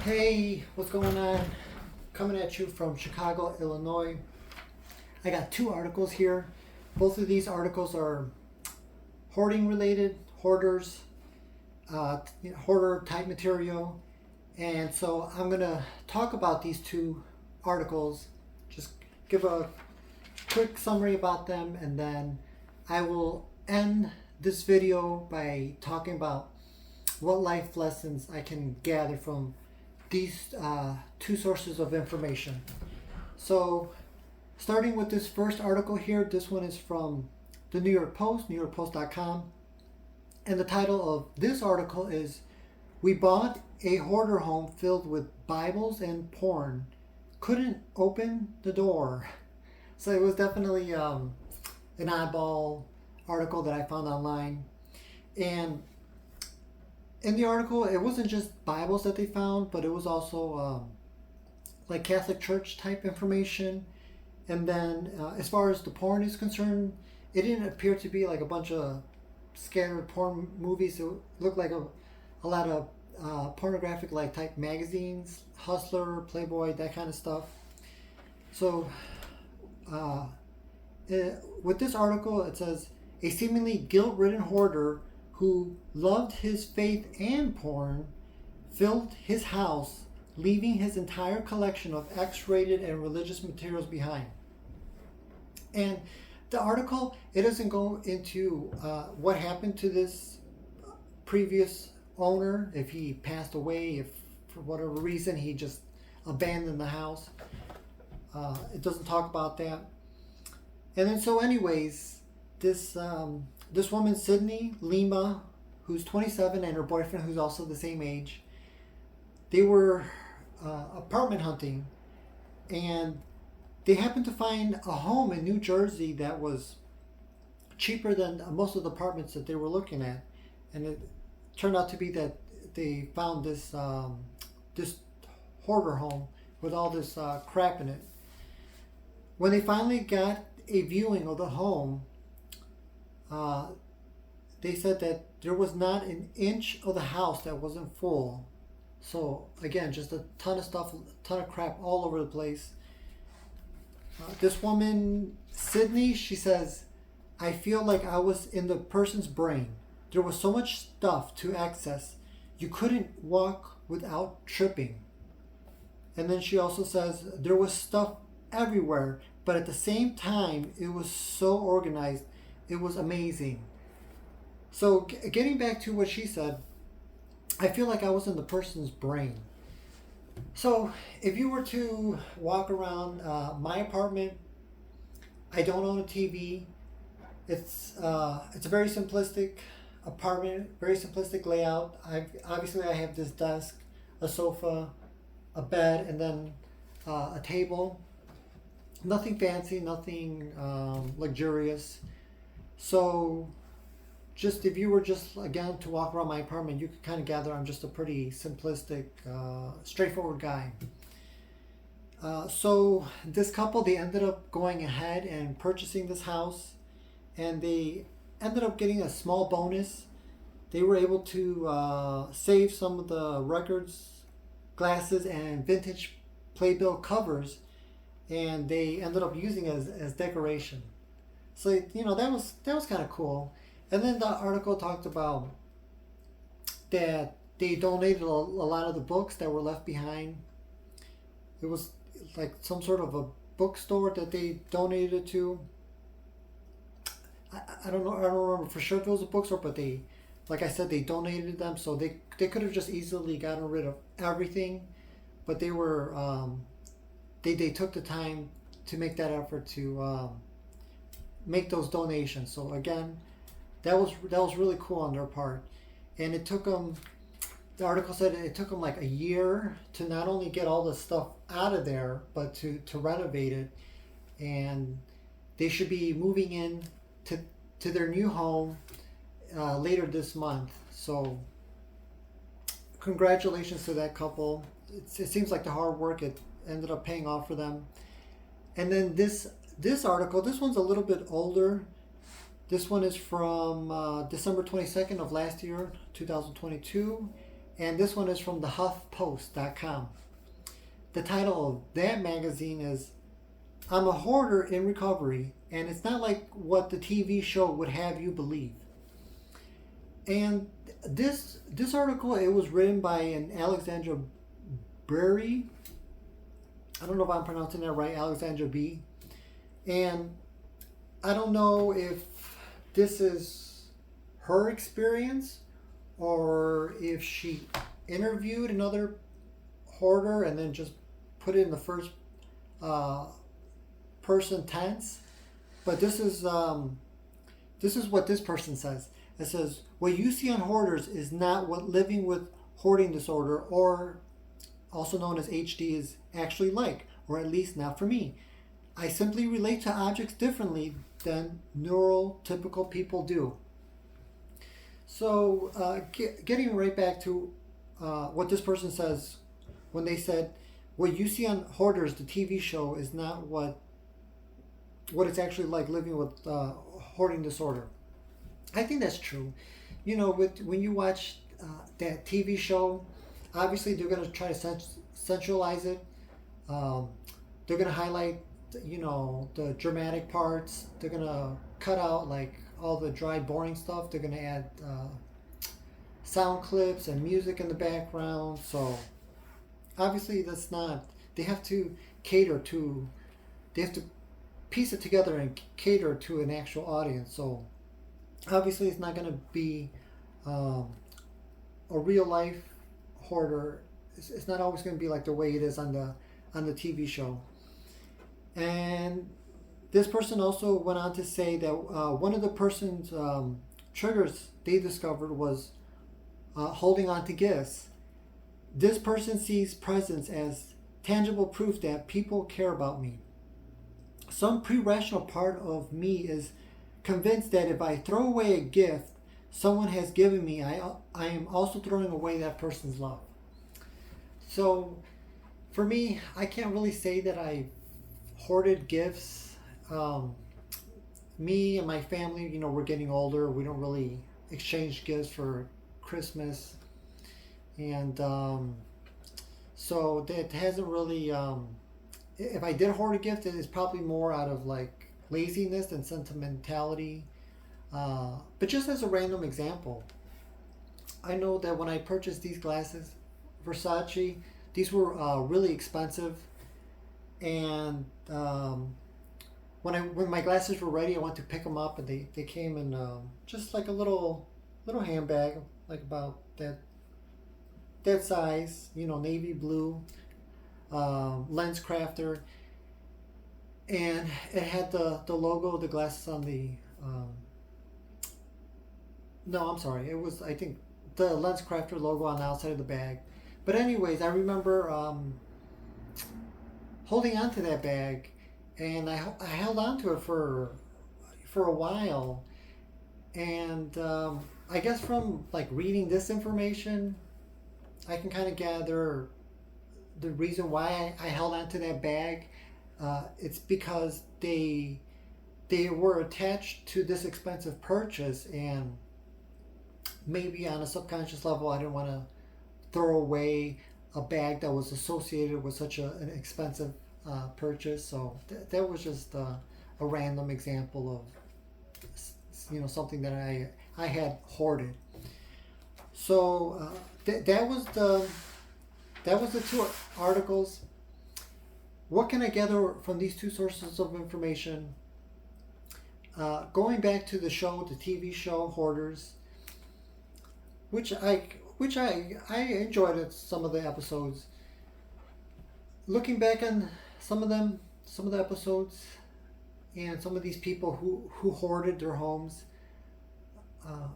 Hey, what's going on? Coming at you from Chicago, Illinois. I got two articles here. Both of these articles are hoarding related, hoarders, hoarder type material. And so I'm going to talk about these two articles, just give a quick summary about them, and then I will end this video by talking about what life lessons I can gather from these two sources of information. So starting with this first article here, this one is from the New York Post, NewYorkPost.com. And the title of this article is, "We bought a hoarder home filled with Bibles and porn. Couldn't open the door." So it was definitely an oddball article that I found online. And in the article, it wasn't just Bibles that they found, but it was also like Catholic Church type information. And then as far as the porn is concerned, it didn't appear to be like a bunch of scattered porn movies. It looked like a lot of pornographic like type magazines, Hustler, Playboy, that kind of stuff. So with this article, it says, a seemingly guilt-ridden hoarder who loved his faith and porn filled his house, leaving his entire collection of X-rated and religious materials behind. And the article, it doesn't go into what happened to this previous owner, if he passed away, if for whatever reason he just abandoned the house. It doesn't talk about that. And then so anyways, this woman, Sydney Lima, who's 27, and her boyfriend, who's also the same age, they were apartment hunting, and they happened to find a home in New Jersey that was cheaper than most of the apartments that they were looking at. And it turned out to be that they found this hoarder home with all this crap in it. When they finally got a viewing of the home, they said that there was not an inch of the house that wasn't full. So again, just a ton of stuff, a ton of crap all over the place. This woman, Sydney, she says, "I feel like I was in the person's brain. There was so much stuff to access. You couldn't walk without tripping." And then she also says, "There was stuff everywhere, but at the same time, it was so organized. It was amazing." So getting back to what she said, I feel like I was in the person's brain. So if you were to walk around my apartment, I don't own a TV. It's a very simplistic apartment, very simplistic layout. Obviously I have this desk, a sofa, a bed, and then a table. Nothing fancy, nothing luxurious. So just if you were just again to walk around my apartment, you could kind of gather I'm just a pretty simplistic, straightforward guy. So this couple, they ended up going ahead and purchasing this house, and they ended up getting a small bonus. They were able to save some of the records, glasses, and vintage playbill covers, and they ended up using it as decoration. So that was kind of cool. And then the article talked about that they donated a lot of the books that were left behind. It was like some sort of a bookstore that they donated it to. I don't know. I don't remember for sure if it was a bookstore, but they, like I said, they donated them. So they could have just easily gotten rid of everything, but they were they took the time to make that effort to make those donations. So again, that was really cool on their part. And it took them, the article said it took them like a year to not only get all the stuff out of there, but to renovate it. And they should be moving in to their new home later this month. So congratulations to that couple. It seems like the hard work, it ended up paying off for them. And then this article, this one's a little bit older. This one is from December 22nd of last year, 2022. and this one is from the HuffPost.com. The title of that magazine is "I'm a Hoarder in Recovery, and it's not like what the TV show would have you believe." And this article, it was written by an Alexandra Brery. I don't know if I'm pronouncing that right, Alexandra B. And I don't know if this is her experience or if she interviewed another hoarder and then just put it in the first person tense. But this is what this person says. It says, "What you see on Hoarders is not what living with hoarding disorder, or also known as HD, is actually like, or at least not for me. I simply relate to objects differently than neurotypical people do." So, getting right back to what this person says when they said, "What you see on Hoarders, the TV show, is not what it's actually like living with hoarding disorder." I think that's true. When you watch that TV show, obviously they're going to try to centralize it. They're going to highlight, the dramatic parts. They're going to cut out like all the dry, boring stuff. They're going to add sound clips and music in the background. So obviously that's not. They have to cater to. They have to piece it together and cater to an actual audience. So obviously it's not going to be a real life hoarder. It's not always going to be like the way it is on the TV show. And this person also went on to say that one of the person's triggers they discovered was holding on to gifts. This person sees presents as tangible proof that people care about me. Some pre-rational part of me is convinced that if I throw away a gift someone has given me, I am also throwing away that person's love. So for me, I can't really say that I hoarded gifts. Me and my family, we're getting older. We don't really exchange gifts for Christmas. And so that hasn't really, if I did hoard a gift, it is probably more out of like laziness and sentimentality. But just as a random example, I know that when I purchased these glasses, Versace, these were really expensive. And when my glasses were ready, I went to pick them up, and they came in just like a little handbag, like about that size, navy blue, lens crafter, and it had the logo of the glasses on the. No, I'm sorry. It was, I think, the lens crafter logo on the outside of the bag. But anyways, I remember holding on to that bag, and I held on to it for a while, and I guess from like reading this information, I can kind of gather the reason why I held on to that bag. It's because they were attached to this expensive purchase, and maybe on a subconscious level, I didn't want to throw away a bag that was associated with such an expensive purchase. So that was just a random example of something that I had hoarded. So that was the two articles. What can I gather from these two sources of information? Going back to the TV show Hoarders, which I enjoyed some of the episodes. Looking back on some of the episodes, and some of these people who hoarded their homes,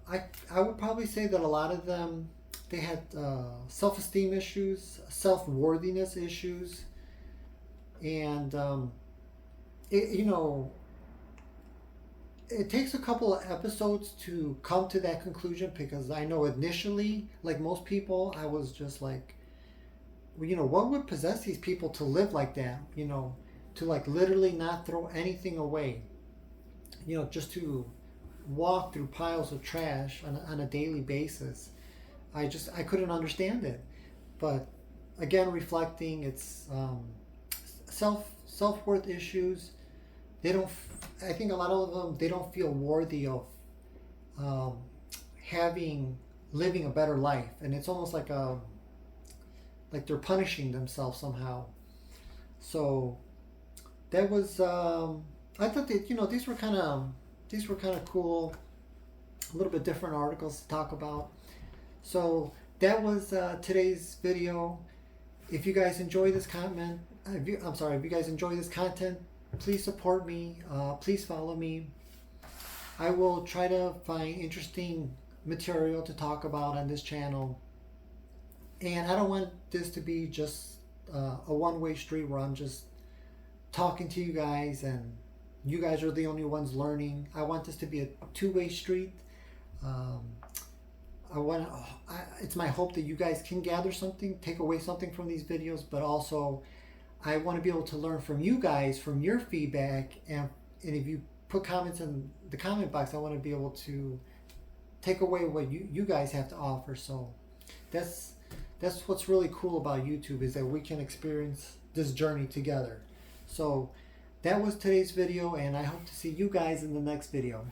I would probably say that a lot of them, they had self-esteem issues, self-worthiness issues, and it takes a couple of episodes to come to that conclusion, because I know initially, like most people, I was just like, what would possess these people to live like that? To like literally not throw anything away. Just to walk through piles of trash on a daily basis. I couldn't understand it. But again, reflecting, it's self-worth issues. They don't. I think a lot of them, they don't feel worthy of um, having living a better life, and it's almost like they're punishing themselves somehow. So that was I thought that these were kind of cool, a little bit different articles to talk about. So that was today's video. If you guys enjoy this comment, if you guys enjoy this content, please support me. Please follow me. I will try to find interesting material to talk about on this channel. And I don't want this to be just a one-way street where I'm just talking to you guys and you guys are the only ones learning. I want this to be a two-way street. Um, it's my hope that you guys can gather something, take away something from these videos, but also I want to be able to learn from you guys, from your feedback, and if you put comments in the comment box, I want to be able to take away what you guys have to offer. So that's what's really cool about YouTube, is that we can experience this journey together. So that was today's video, and I hope to see you guys in the next video.